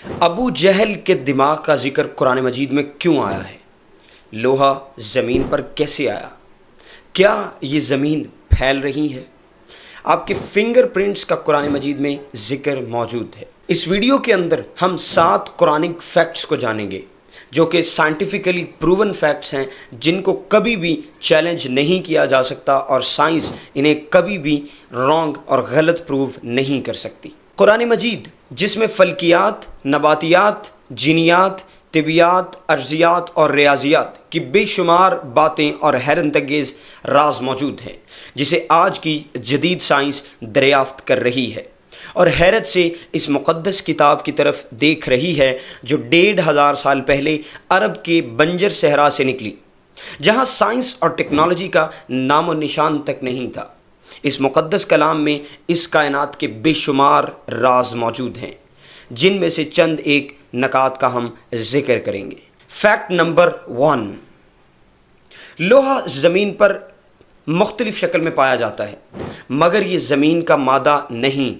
ابو جہل کے دماغ کا ذکر قرآن مجید میں کیوں آیا ہے؟ لوہا زمین پر کیسے آیا؟ کیا یہ زمین پھیل رہی ہے؟ آپ کے فنگر پرنٹس کا قرآن مجید میں ذکر موجود ہے۔ اس ویڈیو کے اندر ہم 7 قرآنک فیکٹس کو جانیں گے جو کہ سائنٹیفکلی پروون فیکٹس ہیں، جن کو کبھی بھی چیلنج نہیں کیا جا سکتا اور سائنس انہیں کبھی بھی رانگ اور غلط پروو نہیں کر سکتی۔ قرآن مجید جس میں فلکیات، نباتیات، جینیات، طبیعیات، ارضیات اور ریاضیات کی بے شمار باتیں اور حیرت انگیز راز موجود ہیں، جسے آج کی جدید سائنس دریافت کر رہی ہے اور حیرت سے اس مقدس کتاب کی طرف دیکھ رہی ہے جو 1500 سال پہلے عرب کے بنجر صحرا سے نکلی، جہاں سائنس اور ٹیکنالوجی کا نام و نشان تک نہیں تھا۔ اس مقدس کلام میں اس کائنات کے بے شمار راز موجود ہیں، جن میں سے چند ایک نکات کا ہم ذکر کریں گے۔ فیکٹ نمبر 1، لوہا زمین پر مختلف شکل میں پایا جاتا ہے، مگر یہ زمین کا مادہ نہیں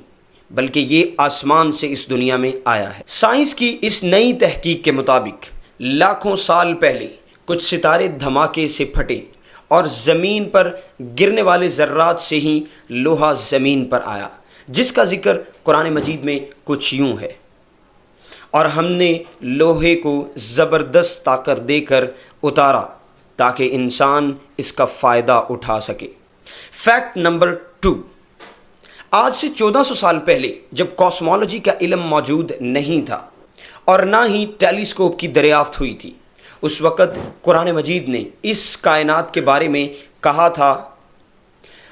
بلکہ یہ آسمان سے اس دنیا میں آیا ہے۔ سائنس کی اس نئی تحقیق کے مطابق لاکھوں سال پہلے کچھ ستارے دھماکے سے پھٹے اور زمین پر گرنے والے ذرات سے ہی لوہا زمین پر آیا، جس کا ذکر قرآن مجید میں کچھ یوں ہے: اور ہم نے لوہے کو زبردست طاقت دے کر اتارا تاکہ انسان اس کا فائدہ اٹھا سکے۔ فیکٹ نمبر 2، آج سے 1400 سال پہلے جب کاسمولوجی کا علم موجود نہیں تھا اور نہ ہی ٹیلیسکوپ کی دریافت ہوئی تھی، اس وقت قرآن مجید نے اس کائنات کے بارے میں کہا تھا: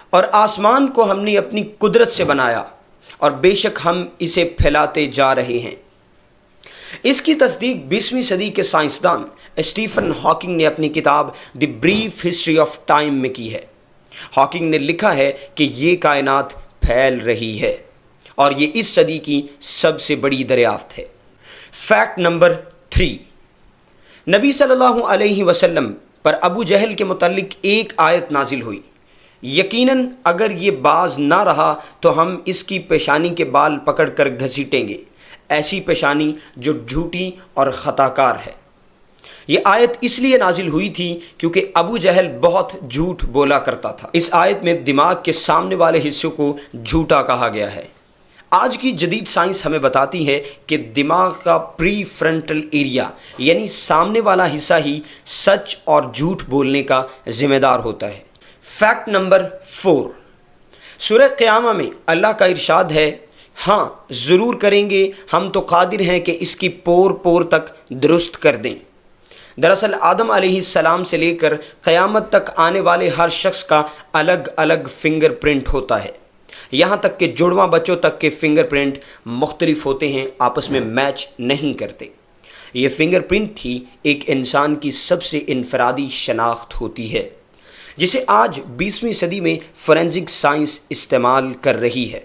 اور آسمان کو ہم نے اپنی قدرت سے بنایا اور بے شک ہم اسے پھیلاتے جا رہے ہیں۔ اس کی تصدیق 20ویں صدی کے سائنسدان اسٹیفن ہاکنگ نے اپنی کتاب دی بریف ہسٹری آف ٹائم میں کی ہے۔ ہاکنگ نے لکھا ہے کہ یہ کائنات پھیل رہی ہے اور یہ اس صدی کی سب سے بڑی دریافت ہے۔ فیکٹ نمبر 3، نبی صلی اللہ علیہ وسلم پر ابو جہل کے متعلق ایک آیت نازل ہوئی: یقیناً اگر یہ باز نہ رہا تو ہم اس کی پیشانی کے بال پکڑ کر گھسیٹیں گے، ایسی پیشانی جو جھوٹی اور خطا کار ہے۔ یہ آیت اس لیے نازل ہوئی تھی کیونکہ ابو جہل بہت جھوٹ بولا کرتا تھا۔ اس آیت میں دماغ کے سامنے والے حصوں کو جھوٹا کہا گیا ہے۔ آج کی جدید سائنس ہمیں بتاتی ہے کہ دماغ کا پری فرنٹل ایریا یعنی سامنے والا حصہ ہی سچ اور جھوٹ بولنے کا ذمہ دار ہوتا ہے۔ فیکٹ نمبر 4، سورہ قیامہ میں اللہ کا ارشاد ہے: ہاں ضرور کریں گے، ہم تو قادر ہیں کہ اس کی پور پور تک درست کر دیں۔ دراصل آدم علیہ السلام سے لے کر قیامت تک آنے والے ہر شخص کا الگ الگ فنگر پرنٹ ہوتا ہے، یہاں تک کہ جڑواں بچوں تک کے فنگر پرنٹ مختلف ہوتے ہیں، آپس میں میچ نہیں کرتے۔ یہ فنگر پرنٹ ہی ایک انسان کی سب سے انفرادی شناخت ہوتی ہے، جسے آج 20ویں صدی میں فورینزک سائنس استعمال کر رہی ہے،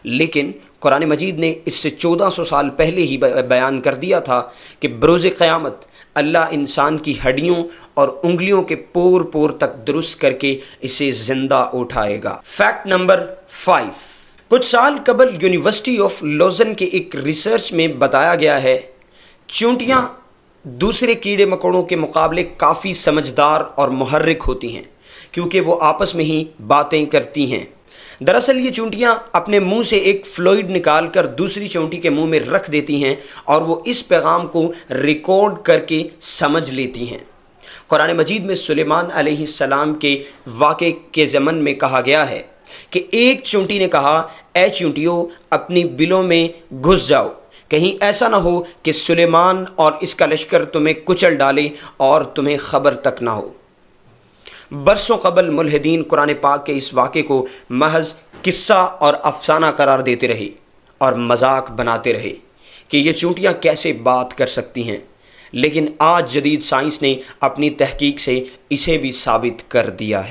لیکن قرآن مجید نے اس سے 1400 سال پہلے ہی بیان کر دیا تھا کہ بروز قیامت اللہ انسان کی ہڈیوں اور انگلیوں کے پور پور تک درست کر کے اسے زندہ اٹھائے گا۔ فیکٹ نمبر 5، کچھ سال قبل یونیورسٹی آف لوزن کے ایک ریسرچ میں بتایا گیا ہے چونٹیاں دوسرے کیڑے مکوڑوں کے مقابلے کافی سمجھدار اور محرک ہوتی ہیں کیونکہ وہ آپس میں ہی باتیں کرتی ہیں۔ دراصل یہ چونٹیاں اپنے منہ سے ایک فلوئڈ نکال کر دوسری چونٹی کے منہ میں رکھ دیتی ہیں اور وہ اس پیغام کو ریکارڈ کر کے سمجھ لیتی ہیں۔ قرآن مجید میں سلیمان علیہ السلام کے واقعے کے ضمن میں کہا گیا ہے کہ ایک چونٹی نے کہا: اے چونٹیوں، اپنی بلوں میں گھس جاؤ، کہیں ایسا نہ ہو کہ سلیمان اور اس کا لشکر تمہیں کچل ڈالے اور تمہیں خبر تک نہ ہو۔ برسوں قبل ملحدین قرآن پاک کے اس واقعے کو محض قصہ اور افسانہ قرار دیتے رہے اور مذاق بناتے رہے کہ یہ چونٹیاں کیسے بات کر سکتی ہیں، لیکن آج جدید سائنس نے اپنی تحقیق سے اسے بھی ثابت کر دیا ہے۔